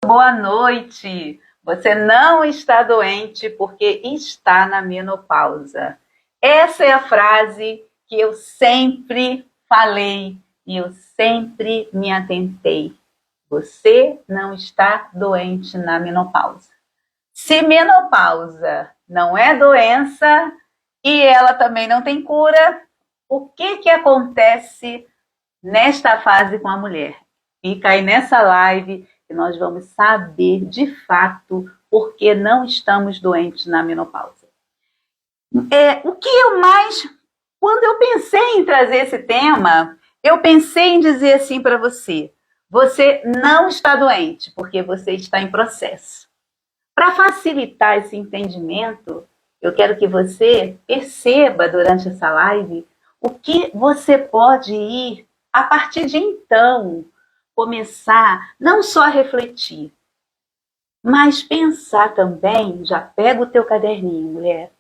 boa noite. Você não está doente porque está na menopausa. Essa é a frase que eu sempre falei e eu sempre me atentei. Você não está doente na menopausa. Se menopausa não é doença e ela também não tem cura, o que acontece nesta fase com a mulher? Fica aí nessa live que nós vamos saber de fato por que não estamos doentes na menopausa. O que eu mais... Quando eu pensei em trazer esse tema, eu pensei em dizer assim para você: você não está doente porque você está em processo. Para facilitar esse entendimento, eu quero que você perceba durante essa live o que você pode ir, a partir de então, começar não só a refletir, mas pensar também, já pega o teu caderninho, mulher,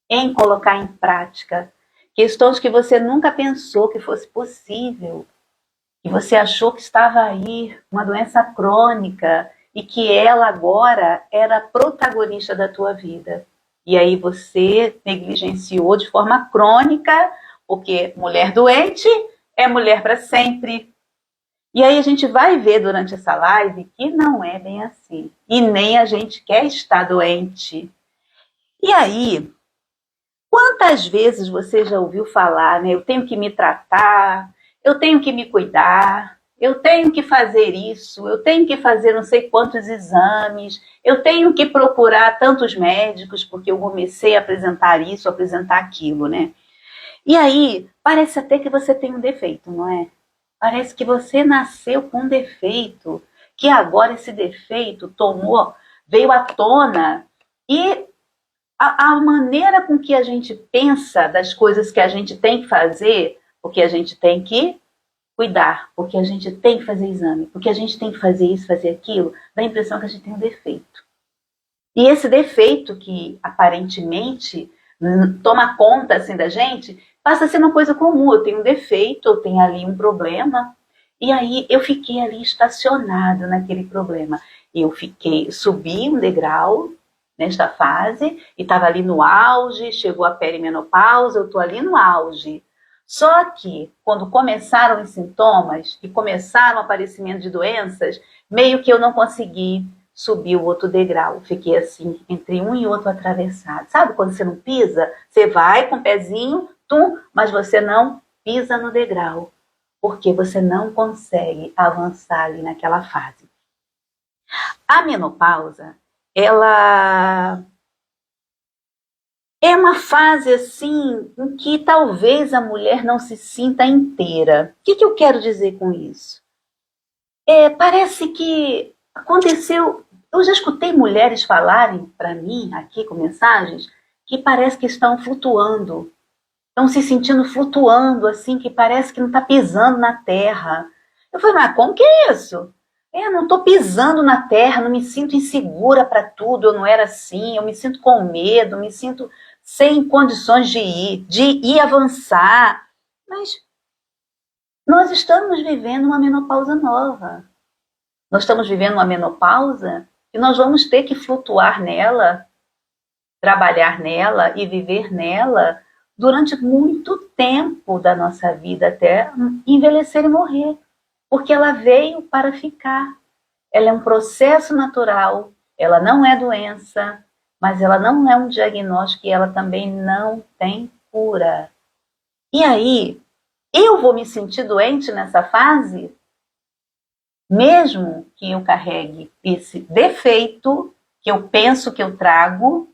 em colocar em prática questões que você nunca pensou que fosse possível, que você achou que estava aí, uma doença crônica, e que ela agora era protagonista da tua vida. E aí você negligenciou de forma crônica, porque mulher doente é mulher para sempre. E aí a gente vai ver durante essa live que não é bem assim. E nem a gente quer estar doente. E aí, quantas vezes você já ouviu falar, né? Eu tenho que me tratar, eu tenho que me cuidar, eu tenho que fazer isso, eu tenho que fazer não sei quantos exames, eu tenho que procurar tantos médicos porque eu comecei a apresentar isso, a apresentar aquilo, né? E aí, parece até que você tem um defeito, não é? Parece que você nasceu com um defeito, que agora esse defeito veio à tona e a maneira com que a gente pensa das coisas que a gente tem que fazer, porque a gente tem que cuidar, porque a gente tem que fazer exame, porque a gente tem que fazer isso, fazer aquilo, dá a impressão que a gente tem um defeito. E esse defeito que aparentemente toma conta assim da gente, passa a ser uma coisa comum. Eu tenho um defeito, eu tenho ali um problema, e aí eu fiquei ali estacionado naquele problema. Subi um degrau nesta fase, e estava ali no auge, chegou a perimenopausa, eu estou ali no auge. Só que, quando começaram os sintomas e começaram o aparecimento de doenças, meio que eu não consegui subir o outro degrau. Fiquei assim, entre um e outro atravessado. Sabe quando você não pisa? Você vai com o pezinho, mas você não pisa no degrau, porque você não consegue avançar ali naquela fase. A menopausa, ela é uma fase assim em que talvez a mulher não se sinta inteira. O que eu quero dizer com isso? Parece que aconteceu... Eu já escutei mulheres falarem para mim aqui com mensagens que parece que estão flutuando. Estão se sentindo flutuando, assim, que parece que não está pisando na terra. Eu falei, mas como que é isso? Eu não estou pisando na terra, não me sinto insegura para tudo, eu não era assim, eu me sinto com medo, me sinto sem condições de ir avançar. Mas nós estamos vivendo uma menopausa nova. Nós estamos vivendo uma menopausa e nós vamos ter que flutuar nela, trabalhar nela e viver nela durante muito tempo da nossa vida, até envelhecer e morrer. Porque ela veio para ficar. Ela é um processo natural, ela não é doença, mas ela não é um diagnóstico e ela também não tem cura. E aí, eu vou me sentir doente nessa fase? Mesmo que eu carregue esse defeito, que eu penso que eu trago,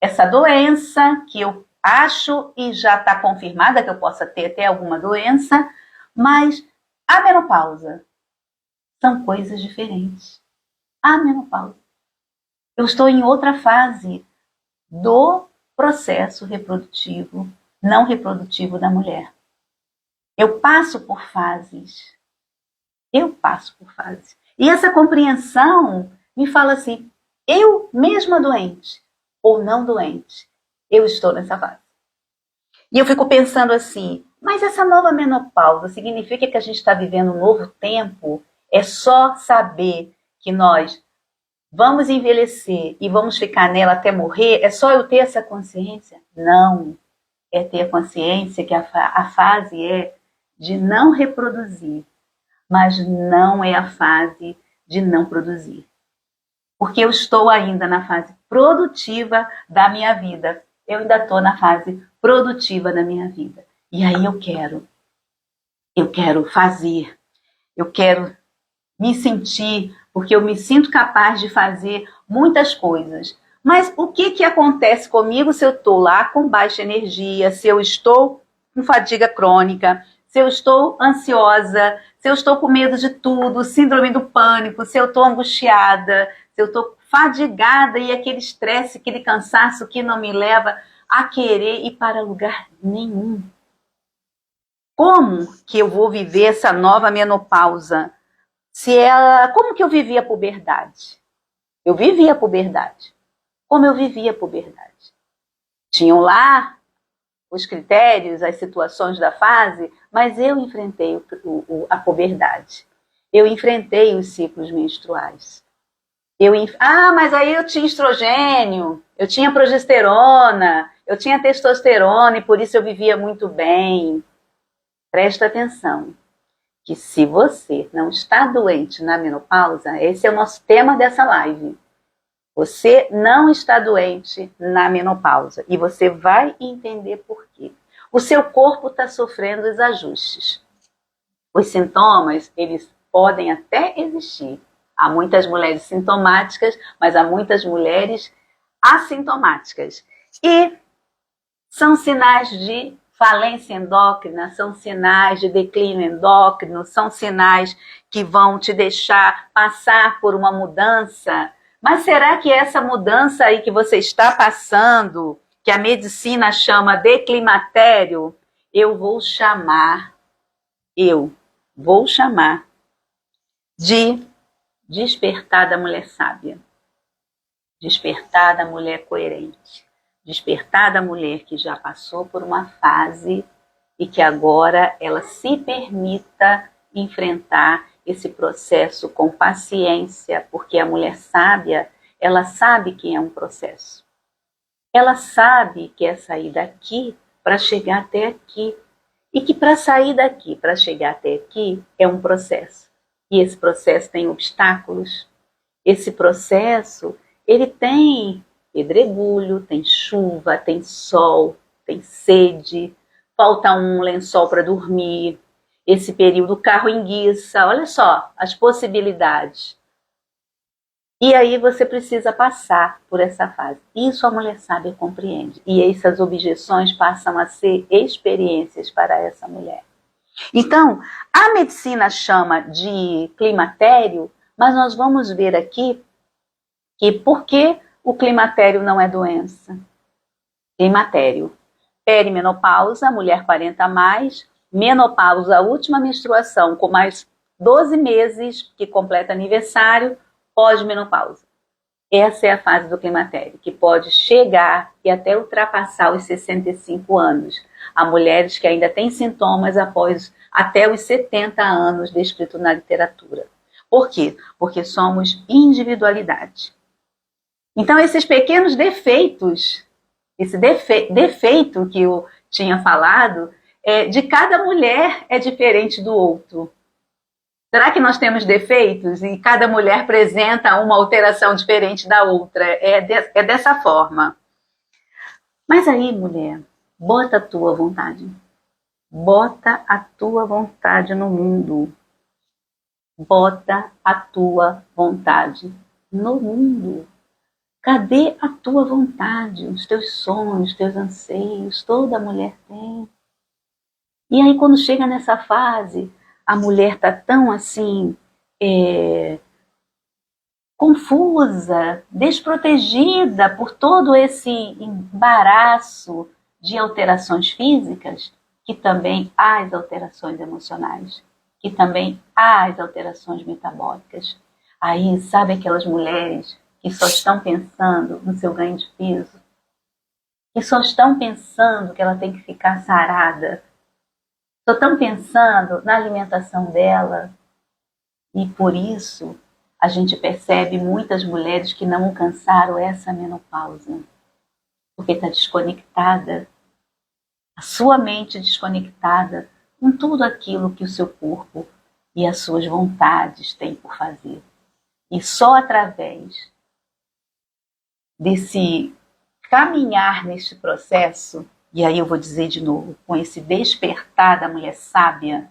essa doença que eu acho e já está confirmada que eu possa ter até alguma doença, mas a menopausa são coisas diferentes. A menopausa. Eu estou em outra fase do processo reprodutivo, não reprodutivo da mulher. Eu passo por fases. E essa compreensão me fala assim, eu mesma doente ou não doente, eu estou nessa fase. E eu fico pensando assim, mas essa nova menopausa significa que a gente está vivendo um novo tempo? É só saber que nós vamos envelhecer e vamos ficar nela até morrer, é só eu ter essa consciência? Não. É ter a consciência que a fase é de não reproduzir, mas não é a fase de não produzir. Porque eu estou ainda na fase produtiva da minha vida. Eu ainda estou na fase produtiva da minha vida. E aí eu quero fazer, eu quero me sentir, porque eu me sinto capaz de fazer muitas coisas. Mas o que acontece comigo se eu estou lá com baixa energia, se eu estou com fadiga crônica, se eu estou ansiosa, se eu estou com medo de tudo, síndrome do pânico, se eu estou angustiada, se eu estou fadigada e aquele estresse, aquele cansaço que não me leva a querer ir para lugar nenhum. Como que eu vou viver essa nova menopausa? Como que eu vivi a puberdade? Eu vivi a puberdade. Como eu vivia a puberdade? Tinham lá os critérios, as situações da fase, mas eu enfrentei a puberdade. Eu enfrentei os ciclos menstruais. Mas aí eu tinha estrogênio, eu tinha progesterona, eu tinha testosterona e por isso eu vivia muito bem. Presta atenção, que se você não está doente na menopausa, esse é o nosso tema dessa live. Você não está doente na menopausa e você vai entender por quê. O seu corpo está sofrendo os ajustes. Os sintomas, eles podem até existir. Há muitas mulheres sintomáticas, mas há muitas mulheres assintomáticas. E são sinais de falência endócrina, são sinais de declínio endócrino, são sinais que vão te deixar passar por uma mudança. Mas será que essa mudança aí que você está passando, que a medicina chama de climatério, eu vou chamar de despertar da mulher sábia, despertar da mulher coerente, despertar da mulher que já passou por uma fase e que agora ela se permita enfrentar esse processo com paciência, porque a mulher sábia, ela sabe que é um processo. Ela sabe que é sair daqui para chegar até aqui. E que para sair daqui, para chegar até aqui, é um processo. E esse processo tem obstáculos. Esse processo, ele tem pedregulho, tem chuva, tem sol, tem sede, falta um lençol para dormir. Esse período o carro enguiça, olha só as possibilidades. E aí você precisa passar por essa fase. Isso a mulher sábia compreende. E essas objeções passam a ser experiências para essa mulher. Então, a medicina chama de climatério, mas nós vamos ver aqui que por que o climatério não é doença? Climatério. Perimenopausa, mulher 40 a mais, menopausa, última menstruação com mais 12 meses, que completa aniversário, pós-menopausa. Essa é a fase do climatério, que pode chegar e até ultrapassar os 65 anos. Há mulheres que ainda têm sintomas após até os 70 anos descrito na literatura. Por quê? Porque somos individualidade. Então, esses pequenos defeitos, esse defeito que eu tinha falado, de cada mulher é diferente do outro. Será que nós temos defeitos e cada mulher apresenta uma alteração diferente da outra? É dessa forma. Mas aí, mulher, bota a tua vontade. Bota a tua vontade no mundo. Bota a tua vontade no mundo. Cadê a tua vontade? Os teus sonhos, os teus anseios, toda mulher tem. E aí quando chega nessa fase, a mulher está tão assim, confusa, desprotegida por todo esse embaraço de alterações físicas, que também há as alterações emocionais, que também há as alterações metabólicas. Aí, sabe aquelas mulheres que só estão pensando no seu ganho de peso, que só estão pensando que ela tem que ficar sarada, só estão pensando na alimentação dela, e por isso a gente percebe muitas mulheres que não alcançaram essa menopausa, porque está desconectada, a sua mente desconectada com tudo aquilo que o seu corpo e as suas vontades têm por fazer. E só através desse caminhar neste processo, e aí eu vou dizer de novo, com esse despertar da mulher sábia,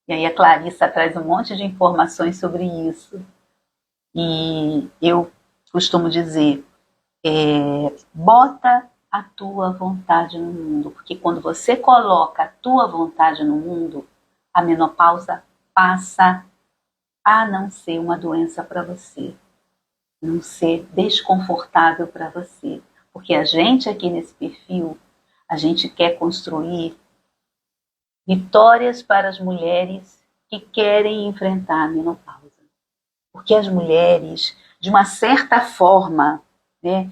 e aí a Clarissa traz um monte de informações sobre isso, e eu costumo dizer, bota a tua vontade no mundo, porque quando você coloca a tua vontade no mundo, a menopausa passa a não ser uma doença para você, não ser desconfortável para você, porque a gente aqui nesse perfil, a gente quer construir vitórias para as mulheres que querem enfrentar a menopausa, porque as mulheres, de uma certa forma, né,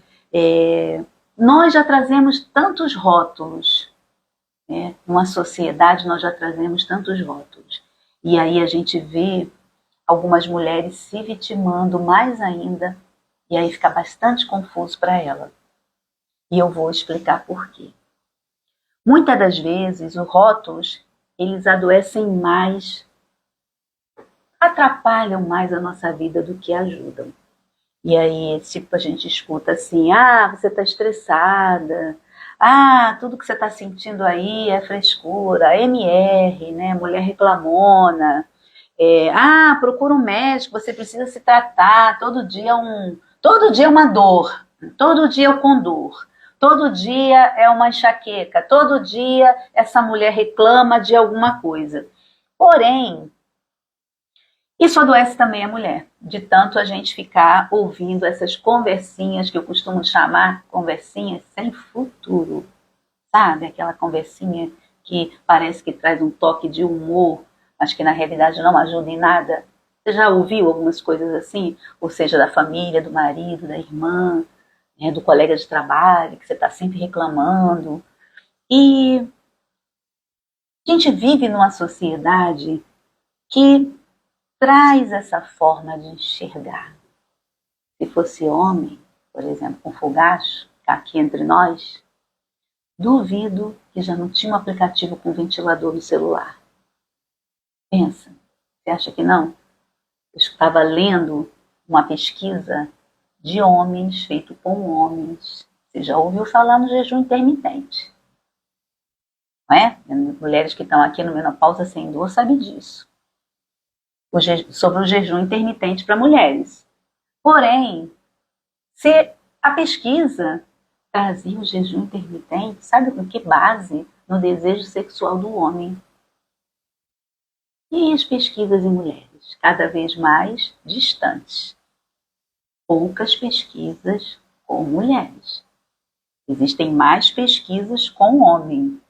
nós já trazemos tantos rótulos, né? Numa sociedade nós já trazemos tantos rótulos. E aí a gente vê algumas mulheres se vitimando mais ainda, e aí fica bastante confuso para ela. E eu vou explicar por quê. Muitas das vezes os rótulos, eles adoecem mais, atrapalham mais a nossa vida do que ajudam. E aí, tipo, a gente escuta assim, você está estressada, tudo que você está sentindo aí é frescura, MR, né, mulher reclamona, procura um médico, você precisa se tratar, todo dia é uma dor, todo dia é com dor, todo dia é uma enxaqueca, todo dia essa mulher reclama de alguma coisa. Porém, isso adoece também a mulher, de tanto a gente ficar ouvindo essas conversinhas que eu costumo chamar conversinhas sem futuro, sabe? Aquela conversinha que parece que traz um toque de humor, mas que na realidade não ajuda em nada. Você já ouviu algumas coisas assim? Ou seja, da família, do marido, da irmã, né, do colega de trabalho, que você está sempre reclamando. E a gente vive numa sociedade que traz essa forma de enxergar. Se fosse homem, por exemplo, com fogacho, aqui entre nós, duvido que já não tinha um aplicativo com ventilador no celular. Pensa, você acha que não? Eu estava lendo uma pesquisa de homens, feito com homens. Você já ouviu falar no jejum intermitente, não é? Mulheres que estão aqui no Menopausa Sem Dor sabem disso. Sobre o jejum intermitente para mulheres. Porém, se a pesquisa trazia o jejum intermitente, sabe com que base? No desejo sexual do homem. E as pesquisas em mulheres? Cada vez mais distantes. Poucas pesquisas com mulheres. Existem mais pesquisas com homem.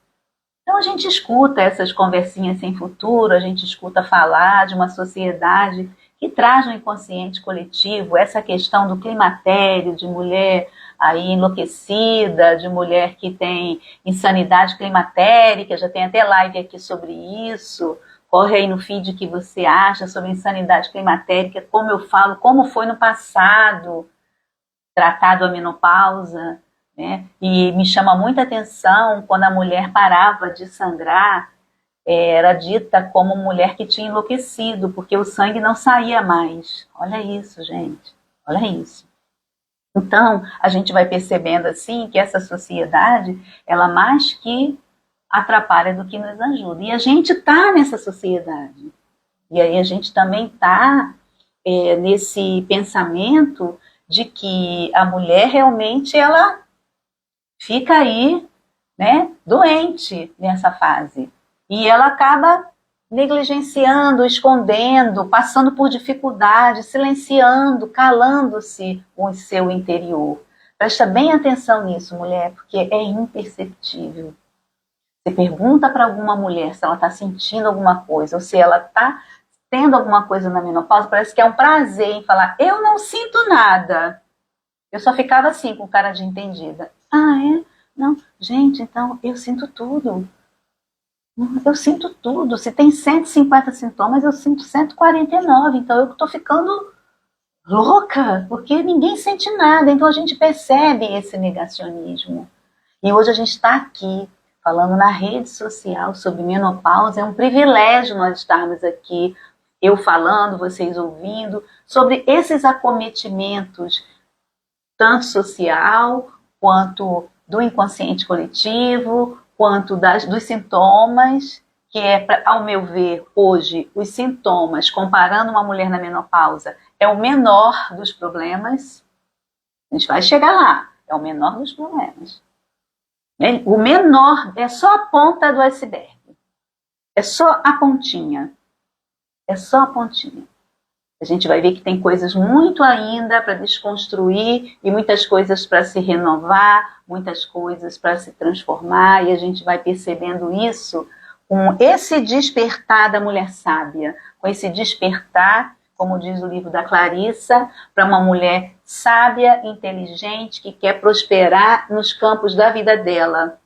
Então a gente escuta essas conversinhas sem futuro, a gente escuta falar de uma sociedade que traz no inconsciente coletivo essa questão do climatério, de mulher aí enlouquecida, de mulher que tem insanidade climatérica, já tem até live aqui sobre isso. Corre aí no feed que você acha sobre insanidade climatérica, como eu falo, como foi no passado tratado a menopausa. Né? E me chama muita atenção quando a mulher parava de sangrar, era dita como mulher que tinha enlouquecido, porque o sangue não saía mais. Olha isso, gente, olha isso. Então, a gente vai percebendo assim que essa sociedade, ela mais que atrapalha do que nos ajuda. E a gente está nessa sociedade. E aí a gente também está nesse pensamento de que a mulher realmente ela fica aí, né, doente nessa fase. E ela acaba negligenciando, escondendo, passando por dificuldades, silenciando, calando-se com o seu interior. Presta bem atenção nisso, mulher, porque é imperceptível. Você pergunta para alguma mulher se ela está sentindo alguma coisa, ou se ela está tendo alguma coisa na menopausa, parece que é um prazer em falar, eu não sinto nada. Eu só ficava assim, com cara de entendida. É? Não, gente, então eu sinto tudo. Eu sinto tudo. Se tem 150 sintomas, eu sinto 149. Então eu estou ficando louca, porque ninguém sente nada, então a gente percebe esse negacionismo. E hoje a gente está aqui, falando na rede social sobre menopausa, é um privilégio nós estarmos aqui, eu falando, vocês ouvindo, sobre esses acometimentos, tanto social, quanto do inconsciente coletivo, quanto dos sintomas, que é, ao meu ver, hoje, os sintomas, comparando uma mulher na menopausa, é o menor dos problemas. A gente vai chegar lá, é o menor dos problemas. O menor é só a ponta do iceberg. É só a pontinha. É só a pontinha. A gente vai ver que tem coisas muito ainda para desconstruir e muitas coisas para se renovar, muitas coisas para se transformar, e a gente vai percebendo isso com esse despertar da mulher sábia, com esse despertar, como diz o livro da Clarissa, para uma mulher sábia, inteligente, que quer prosperar nos campos da vida dela.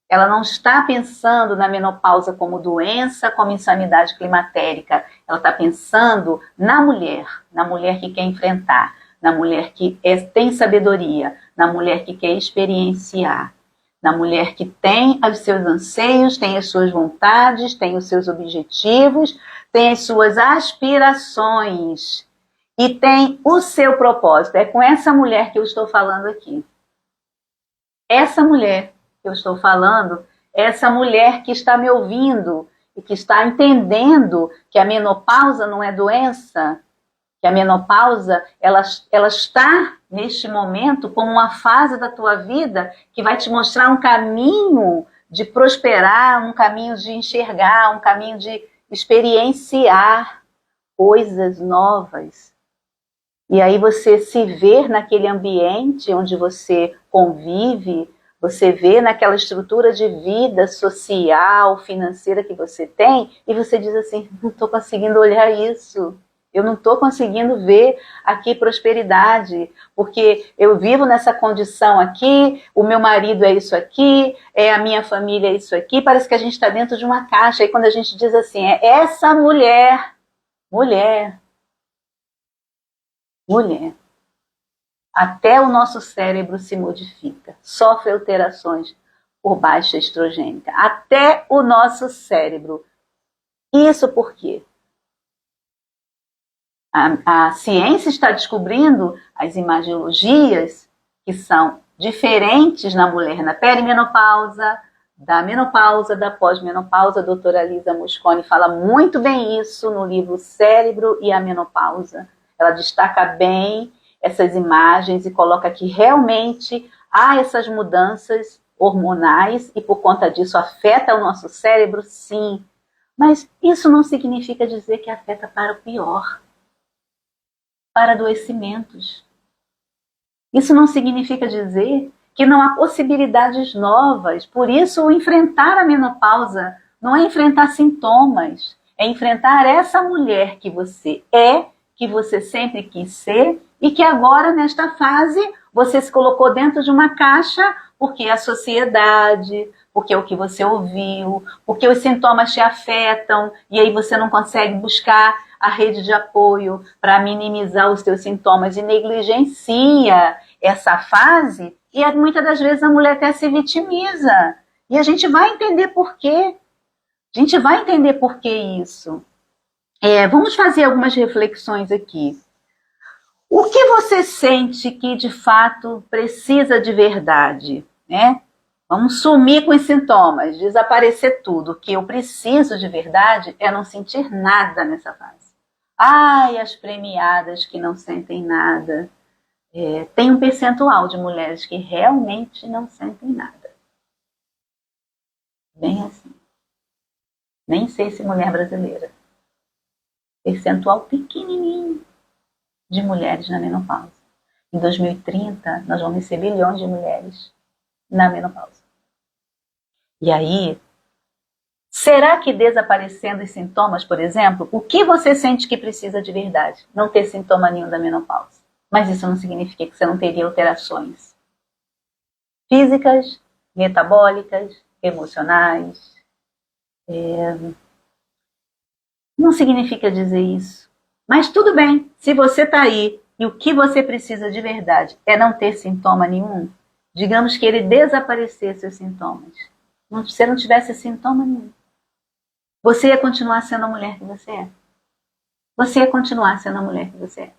Ela não está pensando na menopausa como doença, como insanidade climatérica. Ela está pensando na mulher que quer enfrentar, na mulher que tem sabedoria, na mulher que quer experienciar, na mulher que tem os seus anseios, tem as suas vontades, tem os seus objetivos, tem as suas aspirações e tem o seu propósito. É com essa mulher que eu estou falando aqui. Essa mulher que eu estou falando, essa mulher que está me ouvindo e que está entendendo que a menopausa não é doença, que a menopausa ela está neste momento como uma fase da tua vida que vai te mostrar um caminho de prosperar, um caminho de enxergar, um caminho de experienciar coisas novas. E aí você se vê naquele ambiente onde você convive, você vê naquela estrutura de vida social, financeira que você tem, e você diz assim, não estou conseguindo olhar isso. Eu não estou conseguindo ver aqui prosperidade, porque eu vivo nessa condição aqui, o meu marido é isso aqui, a minha família é isso aqui, parece que a gente está dentro de uma caixa. E quando a gente diz assim, é essa mulher, até o nosso cérebro se modifica, sofre alterações por baixa estrogênica. Até o nosso cérebro. Isso por quê? A ciência está descobrindo as imagiologias que são diferentes na mulher na perimenopausa, da menopausa, da pós-menopausa. A doutora Lisa Mosconi fala muito bem isso no livro Cérebro e a Menopausa. Ela destaca bem essas imagens e coloca que realmente há essas mudanças hormonais e por conta disso afeta o nosso cérebro, sim. Mas isso não significa dizer que afeta para o pior, para adoecimentos. Isso não significa dizer que não há possibilidades novas. Por isso, o enfrentar a menopausa não é enfrentar sintomas, é enfrentar essa mulher que você é, que você sempre quis ser, e que agora, nesta fase, você se colocou dentro de uma caixa porque a sociedade, porque o que você ouviu, porque os sintomas te afetam, e aí você não consegue buscar a rede de apoio para minimizar os teus sintomas e negligencia essa fase, e muitas das vezes a mulher até se vitimiza. E a gente vai entender por quê. A gente vai entender por que isso. Vamos fazer algumas reflexões aqui. O que você sente que de fato precisa de verdade, né? Vamos sumir com os sintomas, desaparecer tudo. O que eu preciso de verdade é não sentir nada nessa fase. Ai, as premiadas que não sentem nada. Tem um percentual de mulheres que realmente não sentem nada. Bem assim. Nem sei se mulher brasileira. Percentual pequenininho de mulheres na menopausa. Em 2030, nós vamos ser bilhões de mulheres na menopausa. E aí, será que desaparecendo os sintomas, por exemplo, o que você sente que precisa de verdade? Não ter sintoma nenhum da menopausa. Mas isso não significa que você não teria alterações físicas, metabólicas, emocionais. Não significa dizer isso. Mas tudo bem, se você está aí E o que você precisa de verdade é não ter sintoma nenhum. Digamos que ele desaparecesse os sintomas. Se você não tivesse sintoma nenhum, você ia continuar sendo a mulher que você é. Você ia continuar sendo a mulher que você é.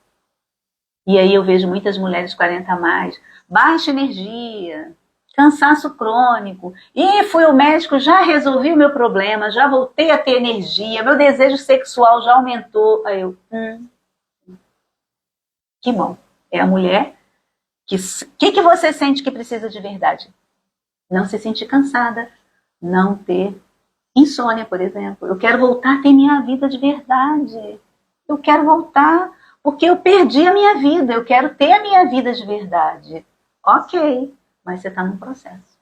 E aí eu vejo muitas mulheres 40 a mais, baixa energia, cansaço crônico. E fui ao médico, já resolvi o meu problema, já voltei a ter energia, meu desejo sexual já aumentou. Aí eu, que bom. É a mulher que você sente que precisa de verdade? Não se sentir cansada, não ter insônia, por exemplo. Eu quero voltar a ter minha vida de verdade. Eu quero voltar porque eu perdi a minha vida. Eu quero ter a minha vida de verdade. Ok, mas você está num processo.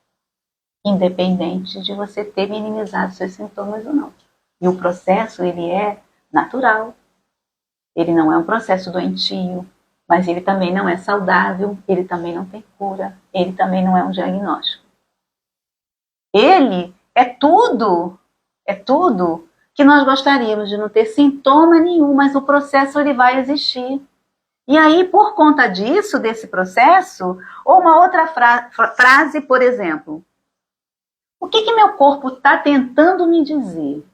Independente de você ter minimizado seus sintomas ou não. E o processo, ele é natural. Ele não é um processo doentio. Mas ele também não é saudável, ele também não tem cura, ele também não é um diagnóstico. Ele é tudo que nós gostaríamos de não ter sintoma nenhum, mas o processo ele vai existir. E aí, por conta disso, desse processo, ou uma outra frase, por exemplo, o que meu corpo está tentando me dizer? O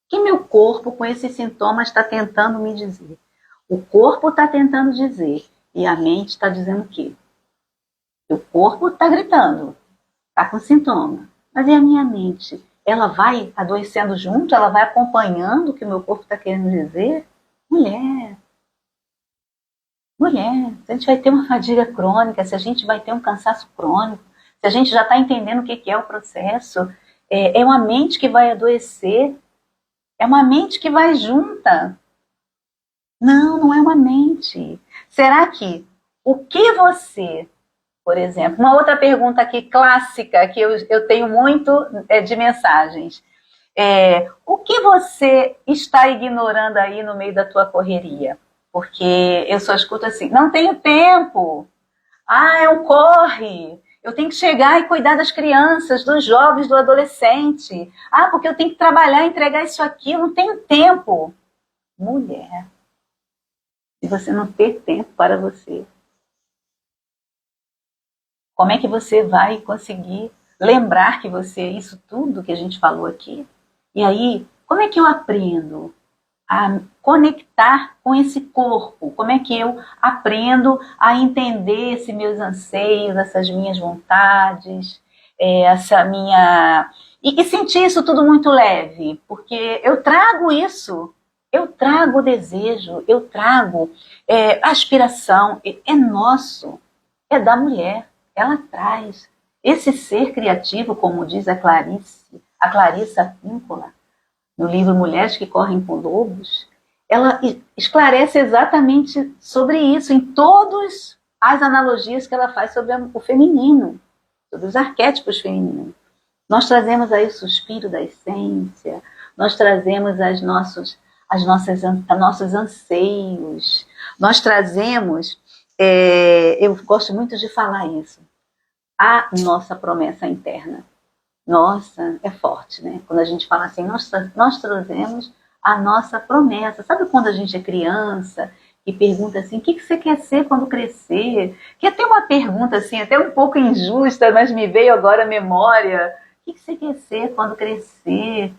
que meu corpo, com esses sintomas, está tentando me dizer? O corpo está tentando dizer e a mente está dizendo o quê? O corpo está gritando, está com sintoma. Mas e a minha mente? Ela vai adoecendo junto? Ela vai acompanhando o que o meu corpo está querendo dizer? Mulher, se a gente vai ter uma fadiga crônica, se a gente vai ter um cansaço crônico, se a gente já está entendendo o que é o processo, é uma mente que vai adoecer, é uma mente que vai junta. Não é uma mente. Será que o que você, por exemplo, uma outra pergunta aqui clássica que eu tenho muito de mensagens. O que você está ignorando aí no meio da tua correria? Porque eu só escuto assim, não tenho tempo. É um corre. Eu tenho que chegar e cuidar das crianças, dos jovens, do adolescente. Porque eu tenho que trabalhar, entregar isso aqui, eu não tenho tempo. Mulher. Se você não ter tempo para você, como é que você vai conseguir lembrar que você é isso tudo que a gente falou aqui? E aí, como é que eu aprendo a conectar com esse corpo? Como é que eu aprendo a entender esses meus anseios, essas minhas vontades, essa minha... E sentir isso tudo muito leve, porque eu trago isso. Eu trago o desejo, eu trago a aspiração, é nosso, é da mulher, ela traz. Esse ser criativo, como diz a Clarissa Pinkola, no livro Mulheres que Correm com Lobos, ela esclarece exatamente sobre isso, em todas as analogias que ela faz sobre o feminino, sobre os arquétipos femininos. Nós trazemos aí o suspiro da essência, nós trazemos nossos anseios, nós trazemos, eu gosto muito de falar isso, a nossa promessa interna. Nossa, é forte, né? Quando a gente fala assim, nós trazemos a nossa promessa. Sabe quando a gente é criança e pergunta assim, o que você quer ser quando crescer? Que até uma pergunta assim, até um pouco injusta, mas me veio agora à memória. O que você quer ser quando crescer?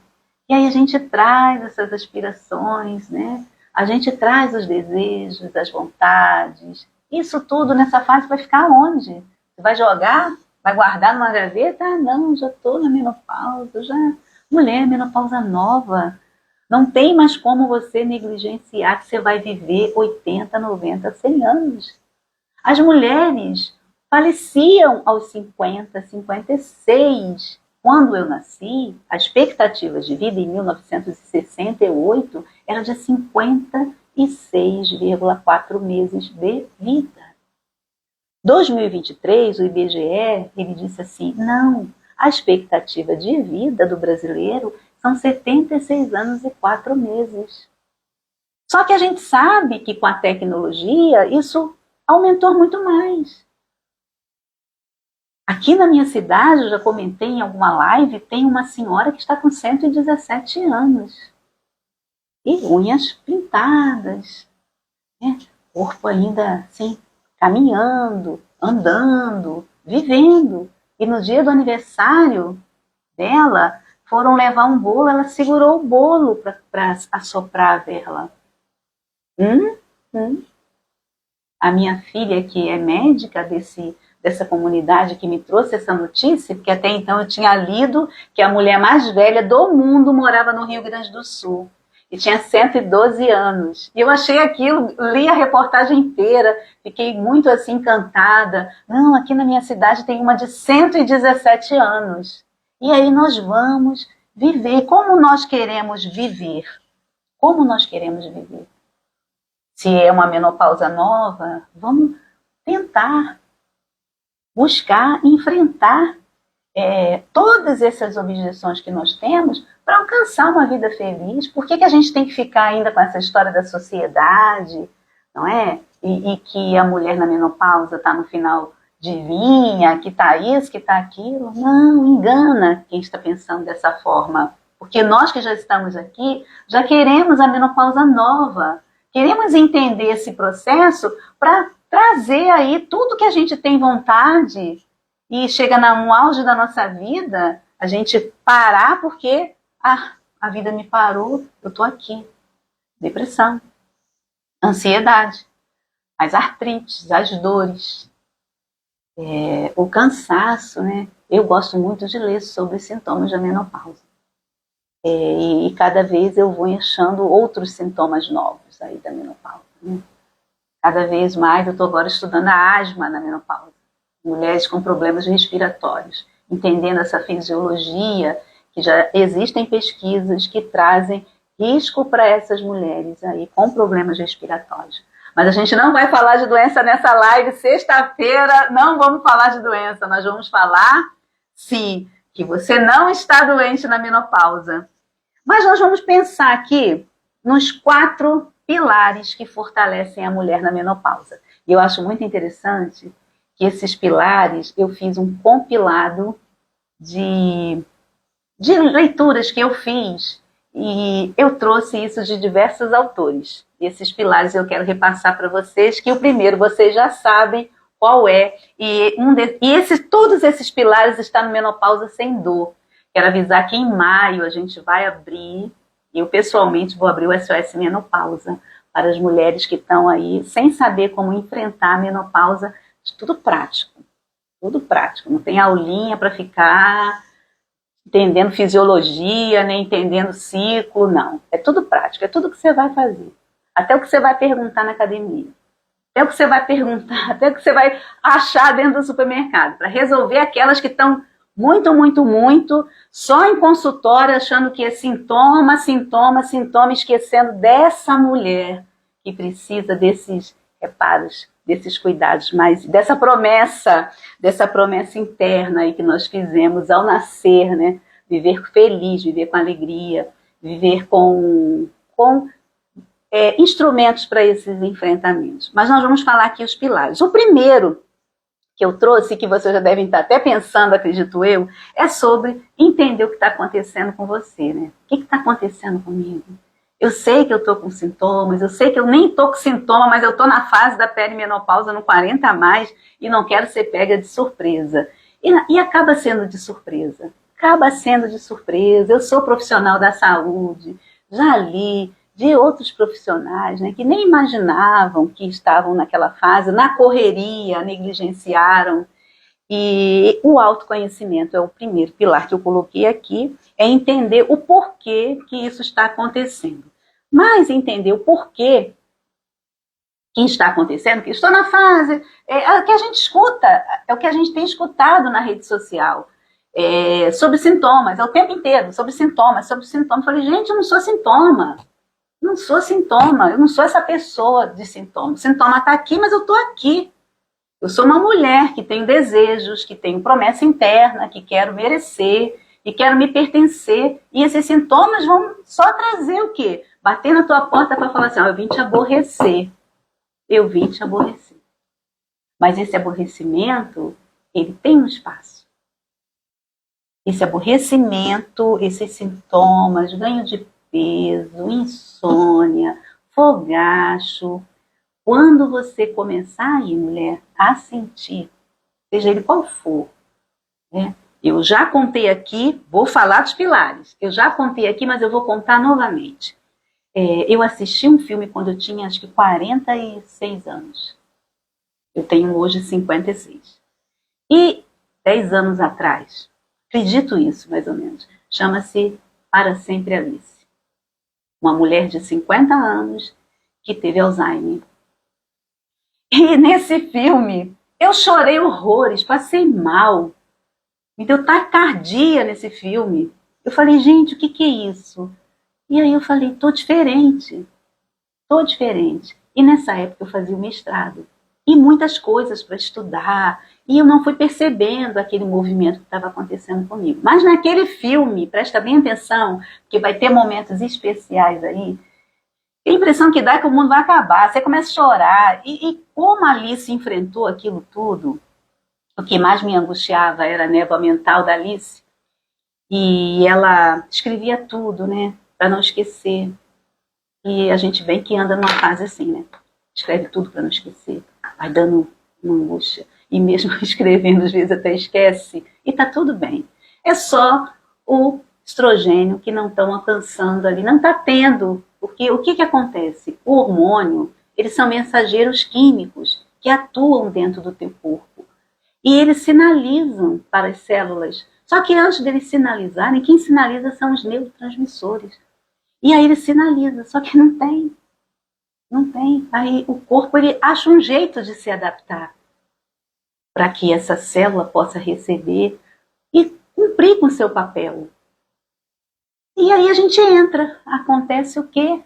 E aí a gente traz essas aspirações, né? A gente traz os desejos, as vontades. Isso tudo nessa fase vai ficar onde? Você vai jogar? Vai guardar numa gaveta? Não, já estou na menopausa, já... Mulher, menopausa nova. Não tem mais como você negligenciar que você vai viver 80, 90, 100 anos. As mulheres faleciam aos 50, 56. Quando eu nasci, a expectativa de vida em 1968 era de 56,4 meses de vida. 2023, o IBGE, ele disse assim, não, a expectativa de vida do brasileiro são 76 anos e 4 meses. Só que a gente sabe que com a tecnologia isso aumentou muito mais. Aqui na minha cidade, eu já comentei em alguma live, tem uma senhora que está com 117 anos. E unhas pintadas, né? corpo ainda assim, caminhando, andando, vivendo. E no dia do aniversário dela, foram levar um bolo, ela segurou o bolo para assoprar a vela. Hum, hum. A minha filha, que é médica dessa comunidade, que me trouxe essa notícia, porque até então eu tinha lido que a mulher mais velha do mundo morava no Rio Grande do Sul. E tinha 112 anos. E eu achei aquilo, li a reportagem inteira, fiquei muito assim encantada. Não, aqui na minha cidade tem uma de 117 anos. E aí nós vamos viver. Como nós queremos viver? Como nós queremos viver? Se é uma menopausa nova, vamos tentar buscar, enfrentar todas essas objeções que nós temos para alcançar uma vida feliz. Por que a gente tem que ficar ainda com essa história da sociedade, não é? E que a mulher na menopausa está no final de linha, que está isso, que está aquilo. Não, engana quem está pensando dessa forma. Porque nós que já estamos aqui, já queremos a menopausa nova. Queremos entender esse processo para trazer aí tudo que a gente tem vontade e chega no auge da nossa vida, a gente parar porque a vida me parou, eu estou aqui. Depressão, ansiedade, as artrites, as dores, o cansaço, né? Eu gosto muito de ler sobre os sintomas da menopausa. E cada vez eu vou achando outros sintomas novos aí da menopausa. Né? Cada vez mais eu estou agora estudando a asma na menopausa. Mulheres com problemas respiratórios, entendendo essa fisiologia, que já existem pesquisas que trazem risco para essas mulheres aí com problemas respiratórios. Mas a gente não vai falar de doença nessa live, sexta-feira não vamos falar de doença, nós vamos falar, sim, que você não está doente na menopausa. Mas nós vamos pensar aqui nos 4 pilares que fortalecem a mulher na menopausa. E eu acho muito interessante que esses pilares, eu fiz um compilado de leituras que eu fiz e eu trouxe isso de diversos autores. E esses pilares eu quero repassar para vocês, que o primeiro vocês já sabem qual é, todos esses pilares estão no Menopausa Sem Dor. Quero avisar que em maio a gente vai abrir, eu pessoalmente vou abrir o SOS Menopausa, para as mulheres que estão aí sem saber como enfrentar a menopausa, de tudo prático, não tem aulinha para ficar entendendo fisiologia, nem entendendo ciclo, não, é tudo prático, é tudo que você vai fazer, até o que você vai perguntar na academia, até o que você vai perguntar, até o que você vai achar dentro do supermercado, para resolver aquelas que estão muito, só em consultório, achando que é sintoma, esquecendo dessa mulher que precisa desses reparos, desses cuidados, mas dessa promessa interna aí que nós fizemos ao nascer, né? Viver feliz, viver com alegria, viver com instrumentos para esses enfrentamentos. Mas nós vamos falar aqui os pilares. O primeiro que eu trouxe, que vocês já devem estar até pensando, acredito eu, é sobre entender o que está acontecendo com você, né? O que está acontecendo comigo? Eu sei que eu estou com sintomas, eu sei que eu nem estou com sintoma, mas eu estou na fase da perimenopausa no 40 a mais e não quero ser pega de surpresa. E acaba sendo de surpresa. Eu sou profissional da saúde, já li de outros profissionais, né, que nem imaginavam que estavam naquela fase, na correria, negligenciaram. E o autoconhecimento é o primeiro pilar que eu coloquei aqui, é entender o porquê que isso está acontecendo. Mas entender o porquê que está acontecendo, que estou na fase, é o que a gente escuta, é o que a gente tem escutado na rede social, sobre sintomas, é o tempo inteiro, sobre sintomas. Eu falei, gente, eu não sou sintoma, eu não sou essa pessoa de sintoma. O sintoma está aqui, mas eu estou aqui. Eu sou uma mulher que tem desejos, que tem promessa interna, que quero merecer e quero me pertencer. E esses sintomas vão só trazer o quê? Bater na tua porta para falar assim, eu vim te aborrecer. Eu vim te aborrecer. Mas esse aborrecimento, ele tem um espaço. Esse aborrecimento, esses sintomas, ganho de peso, insônia, fogacho, quando você começar aí, mulher, a sentir, seja ele qual for, né? Eu já contei aqui, vou falar dos pilares. Eu já contei aqui, mas eu vou contar novamente. Eu assisti um filme quando eu tinha, acho que 46 anos. Eu tenho hoje 56. E 10 anos atrás, acredito isso, mais ou menos, chama-se Para Sempre Alice. Uma mulher de 50 anos que teve Alzheimer. E nesse filme, eu chorei horrores, passei mal. Me deu taquicardia nesse filme. Eu falei, gente, o que é isso? E aí eu falei, tô diferente. Tô diferente. E nessa época eu fazia o mestrado. E muitas coisas para estudar. E eu não fui percebendo aquele movimento que estava acontecendo comigo. Mas naquele filme, presta bem atenção, que vai ter momentos especiais aí, a impressão que dá é que o mundo vai acabar. Você começa a chorar. E como a Alice enfrentou aquilo tudo, o que mais me angustiava era a névoa mental da Alice. E ela escrevia tudo, né? Para não esquecer. E a gente vem que anda numa fase assim, né? Escreve tudo para não esquecer. Vai dando uma angústia. E mesmo escrevendo, às vezes até esquece. E tá tudo bem. É só o estrogênio que não estão alcançando ali. Não está tendo. Porque o que acontece? O hormônio, eles são mensageiros químicos que atuam dentro do teu corpo. E eles sinalizam para as células. Só que antes deles sinalizarem, quem sinaliza são os neurotransmissores. E aí ele sinaliza, só que não tem. Não tem. Aí o corpo ele acha um jeito de se adaptar para que essa célula possa receber e cumprir com o seu papel. E aí a gente entra. Acontece o quê?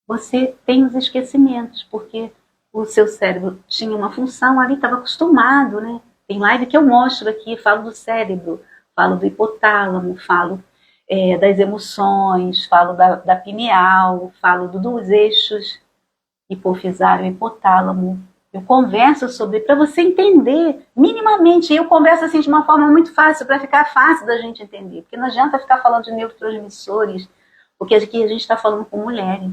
Você tem os esquecimentos, porque o seu cérebro tinha uma função ali, estava acostumado, né? Tem live que eu mostro aqui, falo do cérebro, falo do hipotálamo, falo das emoções, falo da pineal, falo dos eixos hipofisário e hipotálamo. Eu converso sobre, para você entender minimamente. Eu converso assim de uma forma muito fácil, para ficar fácil da gente entender. Porque não adianta ficar falando de neurotransmissores, porque aqui a gente está falando com mulheres.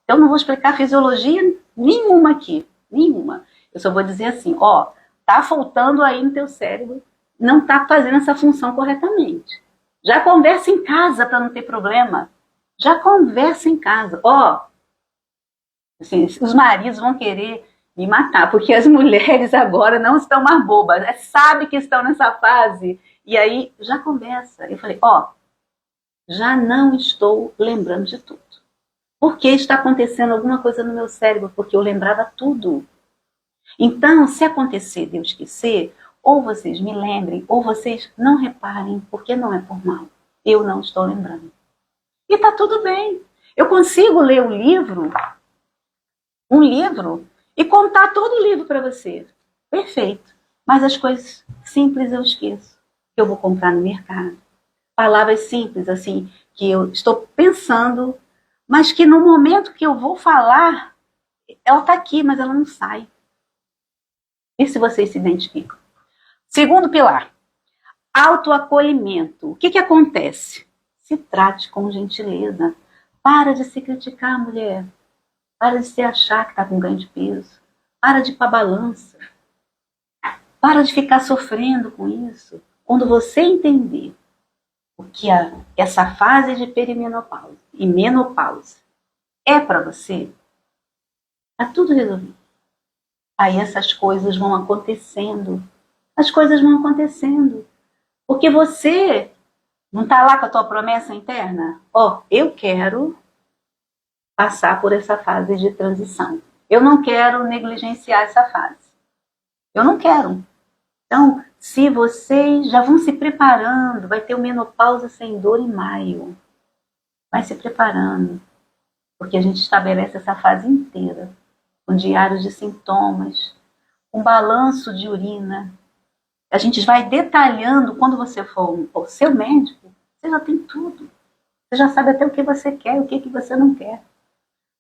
Eu não vou explicar fisiologia nenhuma aqui, nenhuma. Eu só vou dizer assim, ó, tá faltando aí no teu cérebro, não tá fazendo essa função corretamente. Já conversa em casa para não ter problema. Já conversa em casa. Ó, assim, os maridos vão querer me matar, porque as mulheres agora não estão mais bobas, sabe que estão nessa fase. E aí já conversa. Eu falei, ó, já não estou lembrando de tudo. Porque está acontecendo alguma coisa no meu cérebro, porque eu lembrava tudo. Então, se acontecer de eu esquecer, ou vocês me lembrem, ou vocês não reparem, porque não é por mal. Eu não estou lembrando. E está tudo bem. Eu consigo ler um livro, e contar todo o livro para você. Perfeito. Mas as coisas simples eu esqueço. Que eu vou comprar no mercado. Palavras simples, assim, que eu estou pensando, mas que no momento que eu vou falar, ela está aqui, mas ela não sai. E se vocês se identificam? Segundo pilar, autoacolhimento. O que acontece? Se trate com gentileza. Para de se criticar, mulher. Para de se achar que está com ganho de peso. Para de ir para a balança. Para de ficar sofrendo com isso. Quando você entender o que essa fase de perimenopausa e menopausa é para você, está tudo resolvido. Aí essas coisas vão acontecendo. As coisas vão acontecendo. Porque você não está lá com a tua promessa interna? Ó, eu quero passar por essa fase de transição. Eu não quero negligenciar essa fase. Eu não quero. Então, se vocês já vão se preparando, vai ter o menopausa sem dor em maio. Vai se preparando. Porque a gente estabelece essa fase inteira. Com diários de sintomas, com balanço de urina. A gente vai detalhando, quando você for ao seu médico, você já tem tudo. Você já sabe até o que você quer e o que você não quer.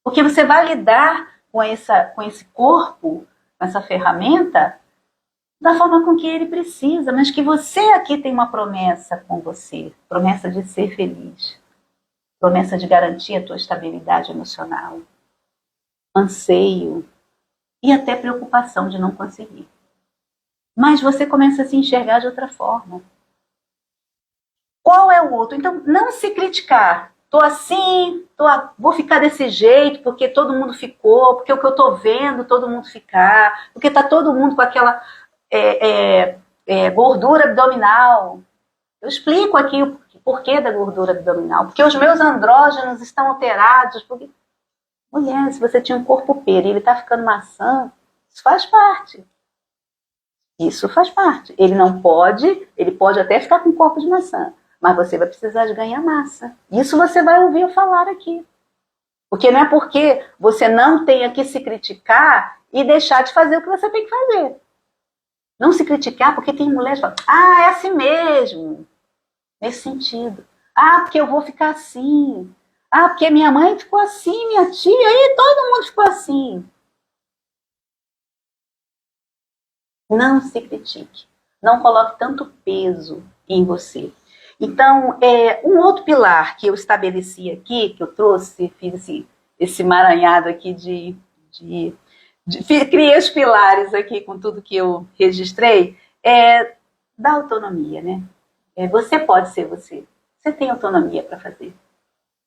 Porque você vai lidar com esse corpo, com essa ferramenta, da forma com que ele precisa, mas que você aqui tem uma promessa com você, promessa de ser feliz, promessa de garantir a tua estabilidade emocional, anseio, e até preocupação de não conseguir. Mas você começa a se enxergar de outra forma. Qual é o outro? Então, não se criticar. Tô assim, vou ficar desse jeito porque todo mundo ficou, porque o que eu tô vendo todo mundo ficar, porque tá todo mundo com aquela gordura abdominal. Eu explico aqui o porquê da gordura abdominal. Porque os meus andrógenos estão alterados. Porque... Mulher, se você tinha um corpo pera e ele está ficando maçã, isso faz parte. Isso faz parte. Ele pode até ficar com corpo de maçã, mas você vai precisar de ganhar massa. Isso você vai ouvir eu falar aqui. Porque não é porque você não tenha que se criticar e deixar de fazer o que você tem que fazer. Não se criticar, porque tem mulheres que falam, é assim mesmo. Nesse sentido. Porque eu vou ficar assim. Porque minha mãe ficou assim, minha tia, e todo mundo ficou assim. Não se critique. Não coloque tanto peso em você. Então, um outro pilar que eu estabeleci aqui, que eu trouxe, fiz esse emaranhado aqui criei os pilares aqui com tudo que eu registrei, da autonomia, né? Você pode ser você. Você tem autonomia para fazer.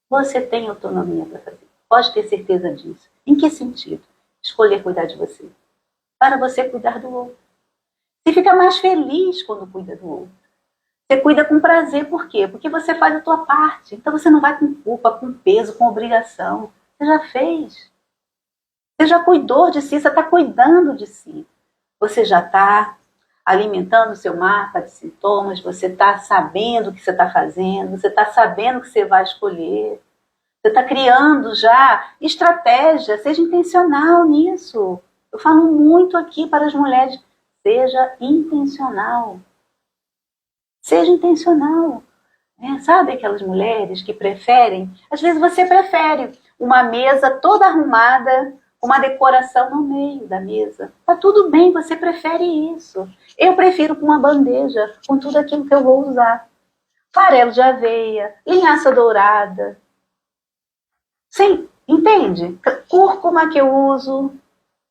Você tem autonomia para fazer. Pode ter certeza disso. Em que sentido? Escolher cuidar de você. Para você cuidar do outro. Você fica mais feliz quando cuida do outro. Você cuida com prazer. Por quê? Porque você faz a tua parte. Então você não vai com culpa, com peso, com obrigação. Você já fez. Você já cuidou de si. Você está cuidando de si. Você já está alimentando o seu mapa de sintomas, você está sabendo o que você está fazendo, você está sabendo o que você vai escolher, você está criando já estratégia, seja intencional nisso. Eu falo muito aqui para as mulheres, seja intencional. Seja intencional. Sabe aquelas mulheres que preferem, às vezes você prefere uma mesa toda arrumada, uma decoração no meio da mesa. Tá tudo bem, você prefere isso. Eu prefiro com uma bandeja, com tudo aquilo que eu vou usar. Farelo de aveia, linhaça dourada. Sim, entende? Cúrcuma que eu uso,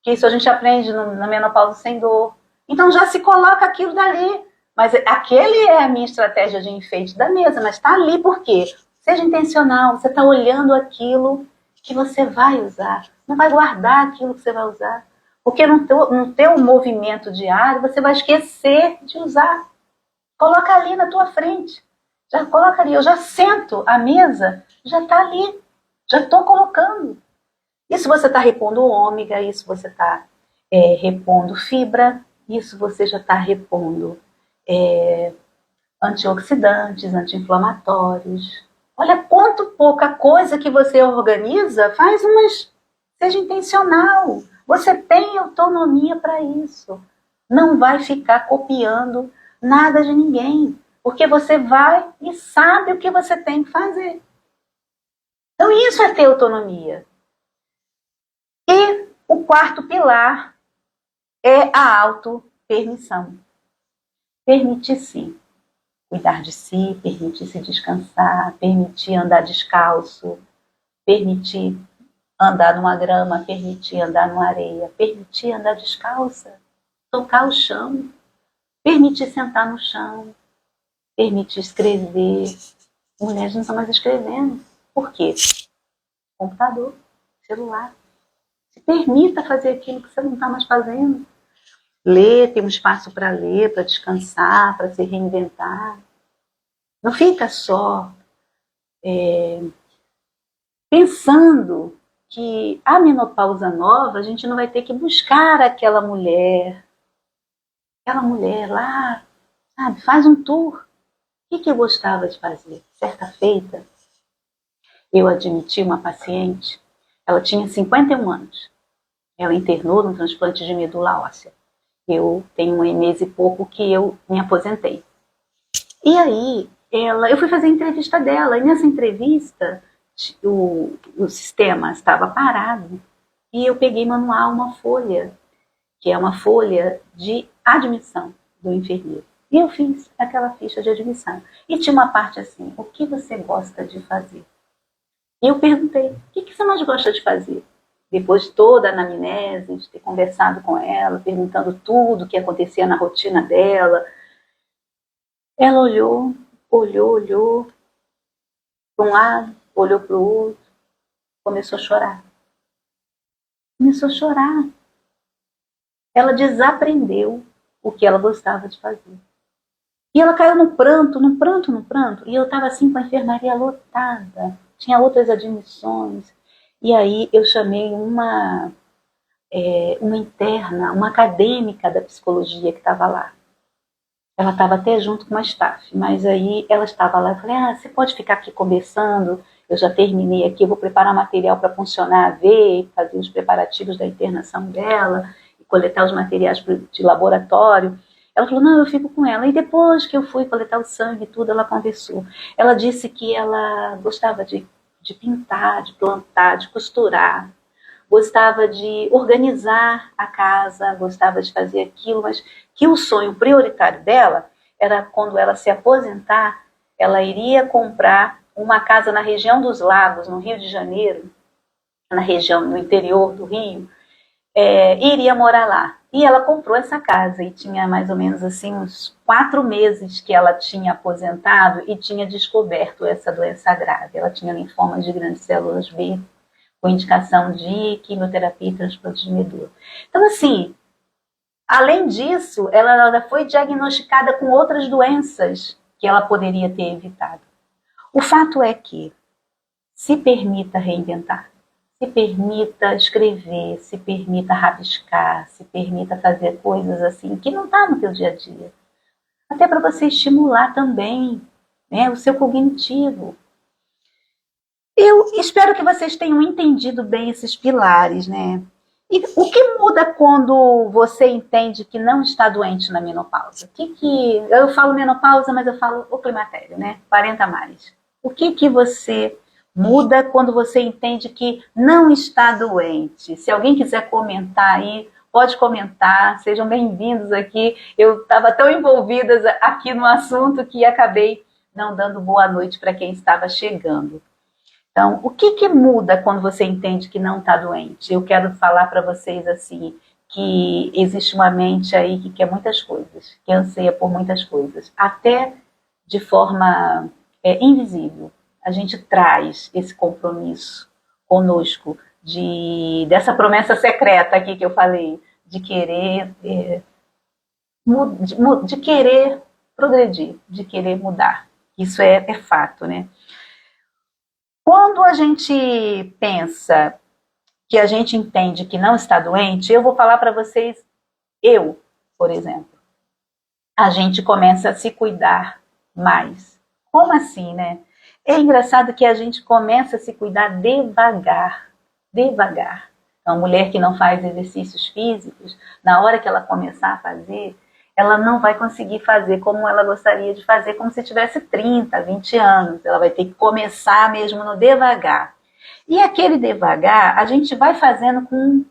que isso a gente aprende na menopausa sem dor. Então já se coloca aquilo dali. Mas aquele é a minha estratégia de enfeite da mesa, mas está ali por quê? Seja intencional, você está olhando aquilo que você vai usar. Não vai guardar aquilo que você vai usar. Porque no teu movimento diário, você vai esquecer de usar. Coloca ali na tua frente. Já coloca ali. Eu já sento a mesa, já está ali. Já estou colocando. Isso você está repondo ômega, isso você está repondo fibra, isso você já está repondo antioxidantes, anti-inflamatórios. Olha quanto pouca coisa que você organiza, seja intencional. Você tem autonomia para isso. Não vai ficar copiando nada de ninguém, porque você vai e sabe o que você tem que fazer. Então isso é ter autonomia. E o quarto pilar é a autopermissão. Permitir-se cuidar de si, permitir-se descansar, permitir andar descalço, permitir andar numa grama, permitir andar numa areia, permitir andar descalça, tocar o chão, permitir sentar no chão, permitir escrever. Mulheres não estão mais escrevendo. Por quê? Computador, celular. Se permita fazer aquilo que você não está mais fazendo. Ler, ter um espaço para ler, para descansar, para se reinventar. Não fica só pensando que a menopausa nova, a gente não vai ter que buscar aquela mulher lá, sabe, faz um tour. O que eu gostava de fazer? Certa feita, eu admiti uma paciente, ela tinha 51 anos. Ela internou num transplante de medula óssea. Eu tenho um mês e pouco que eu me aposentei. E aí, eu fui fazer a entrevista dela, e nessa entrevista, o sistema estava parado, e eu peguei manual, uma folha, que é uma folha de admissão do enfermeiro. E eu fiz aquela ficha de admissão. E tinha uma parte assim, o que você gosta de fazer? E eu perguntei, o que você mais gosta de fazer? depois de toda a anamnese, de ter conversado com ela, perguntando tudo o que acontecia na rotina dela, ela olhou para um lado, olhou para o outro, começou a chorar. Começou a chorar. Ela desaprendeu o que ela gostava de fazer. E ela caiu no pranto, no pranto, no pranto. E eu estava assim com a enfermaria lotada. Tinha outras admissões. E aí eu chamei uma interna, uma acadêmica da psicologia que estava lá. Ela estava até junto com uma staff, mas aí ela estava lá. Eu falei, você pode ficar aqui conversando? Eu já terminei aqui, eu vou preparar material para funcionar a ver, fazer os preparativos da internação dela, e coletar os materiais de laboratório. Ela falou, não, eu fico com ela. E depois que eu fui coletar o sangue e tudo, ela conversou. Ela disse que ela gostava de pintar, de plantar, de costurar, gostava de organizar a casa, gostava de fazer aquilo, mas que o sonho prioritário dela era quando ela se aposentar, ela iria comprar uma casa na região dos Lagos, no Rio de Janeiro, na região, no interior do Rio, e iria morar lá. E ela comprou essa casa e tinha mais ou menos assim uns 4 meses que ela tinha aposentado e tinha descoberto essa doença grave. Ela tinha linfoma de grandes células B, com indicação de quimioterapia e transplante de medula. Então, assim, além disso, ela foi diagnosticada com outras doenças que ela poderia ter evitado. O fato é que se permita reinventar, se permita escrever, se permita rabiscar, se permita fazer coisas assim que não está no teu dia a dia. Até para você estimular também, né, o seu cognitivo. Eu espero que vocês tenham entendido bem esses pilares, né? E o que muda quando você entende que não está doente na menopausa? Eu falo menopausa, mas eu falo o climatério, né? 40 mais. O que você muda quando você entende que não está doente? Se alguém quiser comentar aí, pode comentar. Sejam bem-vindos aqui. Eu estava tão envolvida aqui no assunto que acabei não dando boa noite para quem estava chegando. Então, o que muda quando você entende que não está doente? Eu quero falar para vocês assim, que existe uma mente aí que quer muitas coisas, que anseia por muitas coisas, até de forma invisível. A gente traz esse compromisso conosco, dessa promessa secreta aqui que eu falei, de querer, de querer progredir, de querer mudar. Isso é fato, né? Quando a gente pensa que a gente entende que não está doente, eu vou falar para vocês, por exemplo, a gente começa a se cuidar mais. Como assim, né? É engraçado que a gente começa a se cuidar devagar, devagar. Então, a mulher que não faz exercícios físicos, na hora que ela começar a fazer, ela não vai conseguir fazer como ela gostaria de fazer, como se tivesse 30, 20 anos. Ela vai ter que começar mesmo no devagar. E aquele devagar, a gente vai fazendo com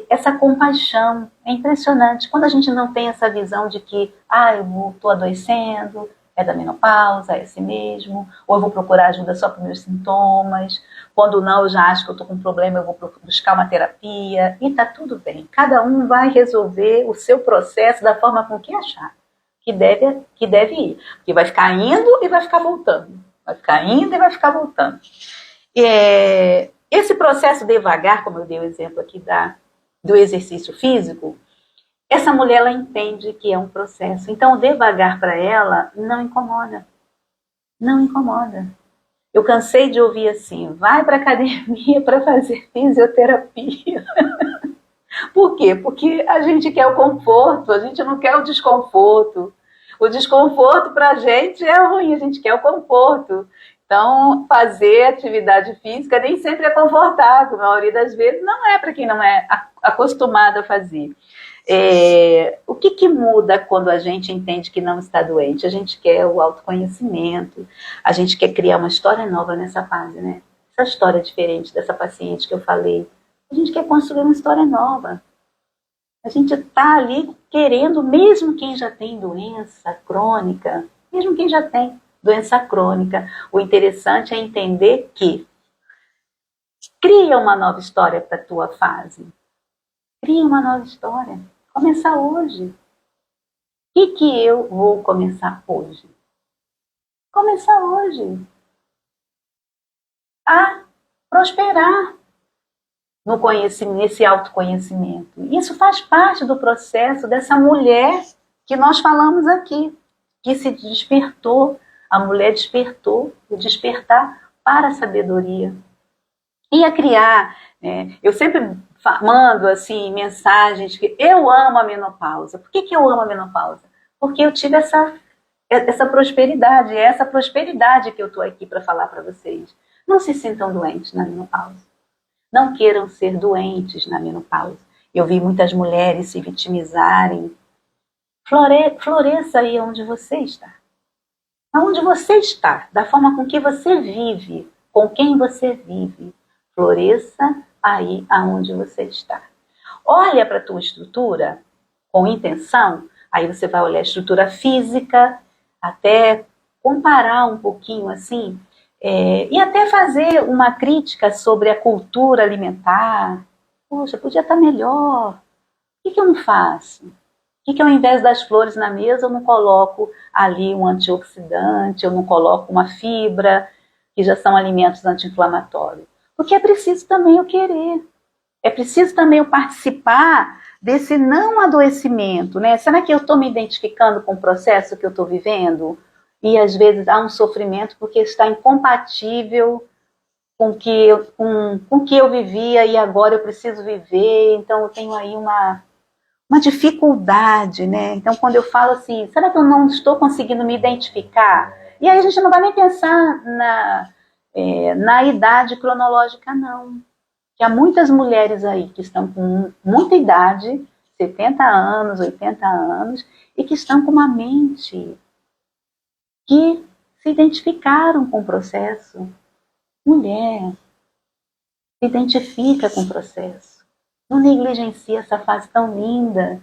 essa compaixão. É impressionante. Quando a gente não tem essa visão de que, eu estou adoecendo, é da menopausa, é assim mesmo, ou eu vou procurar ajuda só para os meus sintomas. Quando não, eu já acho que eu estou com um problema, eu vou buscar uma terapia, e está tudo bem. Cada um vai resolver o seu processo da forma com que achar, que deve ir. Porque vai ficar indo e vai ficar voltando. Vai ficar indo e vai ficar voltando. Esse processo devagar, como eu dei o exemplo aqui do exercício físico, essa mulher, ela entende que é um processo. Então, o devagar para ela não incomoda. Não incomoda. Eu cansei de ouvir assim, vai para a academia para fazer fisioterapia. Por quê? Porque a gente quer o conforto, a gente não quer o desconforto. O desconforto para a gente é ruim, a gente quer o conforto. Então, fazer atividade física nem sempre é confortável. A maioria das vezes não é para quem não é acostumado a fazer. O que muda quando a gente entende que não está doente? A gente quer o autoconhecimento, a gente quer criar uma história nova nessa fase, né? Essa história diferente dessa paciente que eu falei. A gente quer construir uma história nova. A gente está ali querendo, mesmo quem já tem doença crônica, mesmo quem já tem doença crônica, o interessante é entender que Cria uma nova história para a tua fase. Cria uma nova história. Começar hoje. O que eu vou começar hoje? Começar hoje. A prosperar no conhecimento, nesse autoconhecimento. Isso faz parte do processo dessa mulher que nós falamos aqui, que se despertou, a mulher despertou, o despertar para a sabedoria. E a criar, né? Eu sempre mando assim, mensagens que eu amo a menopausa. Por que eu amo a menopausa? Porque eu tive essa prosperidade, é essa prosperidade que eu estou aqui para falar para vocês. Não se sintam doentes na menopausa. Não queiram ser doentes na menopausa. Eu vi muitas mulheres se vitimizarem. Floresça aí onde você está. Aonde você está, da forma com que você vive, com quem você vive. Floresça aí aonde você está. Olha para a tua estrutura com intenção. Aí você vai olhar a estrutura física, até comparar um pouquinho assim, e até fazer uma crítica sobre a cultura alimentar. Poxa, podia estar melhor. O que eu não faço? Por que ao invés das flores na mesa eu não coloco ali um antioxidante, eu não coloco uma fibra, que já são alimentos anti-inflamatórios? Porque é preciso também eu querer. É preciso também eu participar desse não adoecimento, né? Será que eu estou me identificando com o processo que eu estou vivendo? E às vezes há um sofrimento porque está incompatível com o que eu vivia e agora eu preciso viver, então eu tenho aí uma dificuldade, né? Então quando eu falo assim, será que eu não estou conseguindo me identificar? E aí a gente não vai nem pensar na idade cronológica, não. Que há muitas mulheres aí que estão com muita idade, 70 anos, 80 anos, e que estão com uma mente que se identificaram com o processo. Mulher, se identifica com o processo. Não negligencia essa fase tão linda.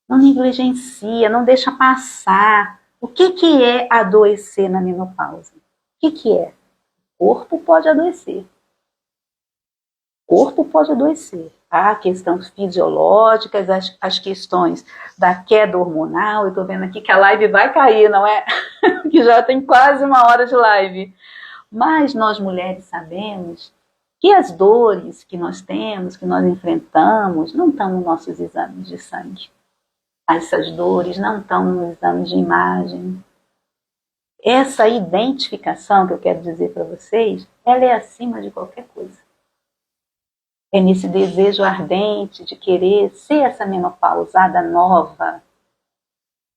Não negligencia, não deixa passar. O que é adoecer na menopausa? O que é? O corpo pode adoecer. O corpo pode adoecer. Há questões fisiológicas, as questões da queda hormonal. Eu estou vendo aqui que a live vai cair, não é? Que já tem quase 1 hora de live. Mas nós mulheres sabemos que as dores que nós temos, que nós enfrentamos, não estão nos nossos exames de sangue. Essas dores não estão nos exames de imagem. Essa identificação que eu quero dizer para vocês, ela é acima de qualquer coisa. É nesse desejo ardente de querer ser essa menopausada nova,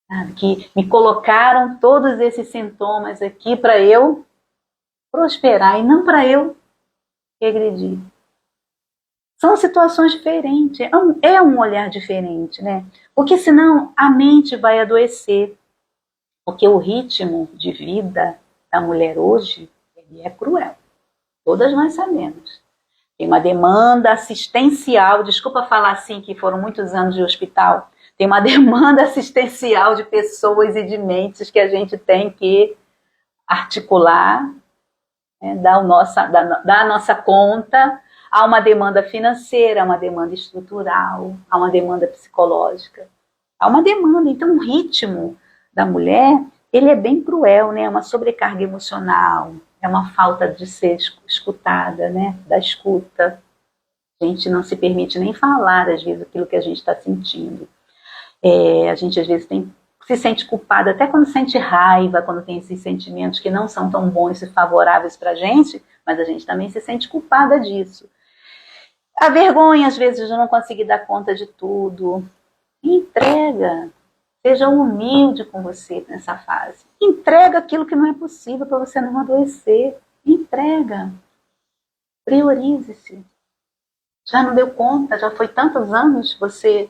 sabe? Que me colocaram todos esses sintomas aqui para eu prosperar e não para eu regredir. São situações diferentes, é um olhar diferente, né? Porque senão a mente vai adoecer. Porque o ritmo de vida da mulher hoje, ele é cruel. Todas nós sabemos. Tem uma demanda assistencial, desculpa falar assim que foram muitos anos de hospital, tem uma demanda assistencial de pessoas e de mentes que a gente tem que articular, né, dar a nossa conta. Há uma demanda financeira, há uma demanda estrutural, há uma demanda psicológica. Há uma demanda, então o ritmo da mulher, ele é bem cruel, né? É uma sobrecarga emocional, é uma falta de ser escutada, né? Da escuta. A gente não se permite nem falar, às vezes, aquilo que a gente está sentindo. A gente, às vezes, se sente culpada, até quando sente raiva, quando tem esses sentimentos que não são tão bons e favoráveis para a gente, mas a gente também se sente culpada disso. A vergonha, às vezes, de não conseguir dar conta de tudo. Entrega. Seja humilde com você nessa fase. Entrega aquilo que não é possível para você não adoecer. Entrega. Priorize-se. Já não deu conta, já foi tantos anos você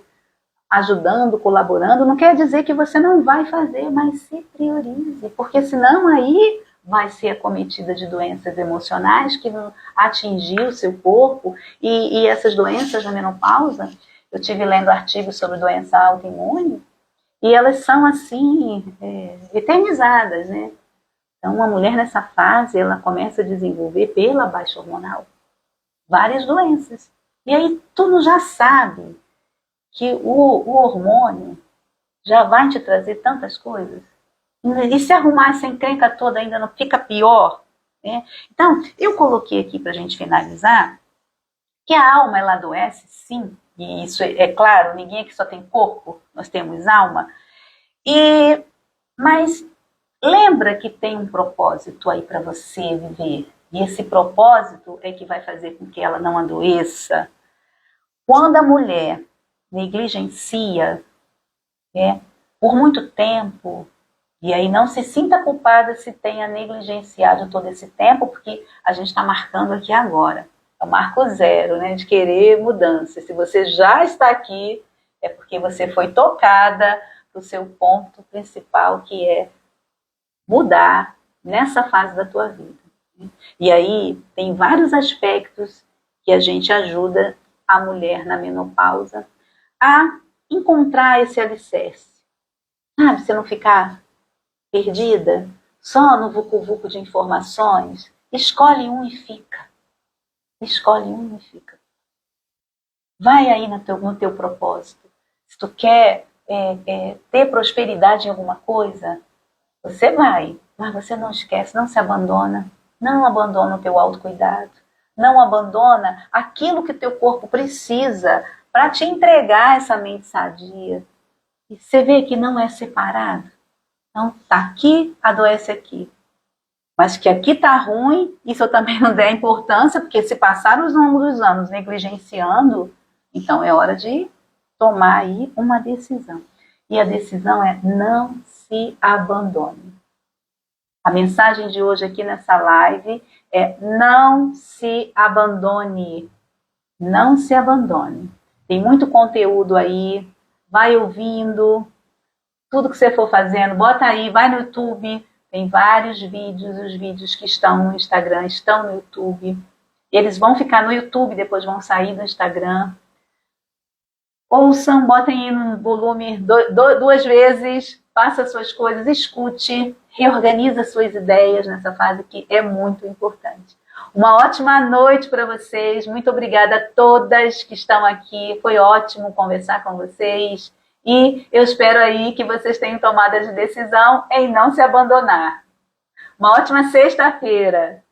ajudando, colaborando. Não quer dizer que você não vai fazer, mas se priorize. Porque senão aí vai ser acometida de doenças emocionais que vão atingir o seu corpo. E essas doenças na menopausa, eu tive lendo artigos sobre doença autoimune, e elas são assim, eternizadas, né? Então uma mulher nessa fase, ela começa a desenvolver pela baixa hormonal. várias doenças. E aí tu já sabe que o hormônio já vai te trazer tantas coisas. E se arrumar essa encrenca toda ainda não fica pior? Né? Então, eu coloquei aqui para a gente finalizar que a alma ela adoece, sim. E isso é claro, ninguém aqui só tem corpo, nós temos alma. Mas lembra que tem um propósito aí para você viver. E esse propósito é que vai fazer com que ela não adoeça. Quando a mulher negligencia, por muito tempo, e aí não se sinta culpada se tenha negligenciado todo esse tempo, porque a gente está marcando aqui agora. É o marco zero, né, de querer mudança. Se você já está aqui, é porque você foi tocada para o seu ponto principal, que é mudar nessa fase da tua vida. E aí tem vários aspectos que a gente ajuda a mulher na menopausa a encontrar esse alicerce. Sabe, você não ficar perdida só no vucu-vucu de informações. Escolhe um e fica. Escolhe um e fica. Vai aí no teu propósito. Se tu quer ter prosperidade em alguma coisa, você vai, mas você não esquece, não se abandona. Não abandona o teu autocuidado. Não abandona aquilo que teu corpo precisa para te entregar essa mente sadia. E você vê que não é separado. Então, tá aqui, adoece aqui. Mas que aqui tá ruim, isso eu também não der importância, porque se passaram os longos dos anos negligenciando, então é hora de tomar aí uma decisão. E a decisão é não se abandone. A mensagem de hoje aqui nessa live é não se abandone. Não se abandone. Tem muito conteúdo aí, vai ouvindo, tudo que você for fazendo, bota aí, vai no YouTube, tem vários vídeos, os vídeos que estão no Instagram estão no YouTube. Eles vão ficar no YouTube, depois vão sair do Instagram. Ouçam, botem aí no volume 2 vezes, faça suas coisas, escute, reorganiza suas ideias nessa fase que é muito importante. Uma ótima noite para vocês, muito obrigada a todas que estão aqui, foi ótimo conversar com vocês. E eu espero aí que vocês tenham tomado a decisão em não se abandonar. Uma ótima sexta-feira.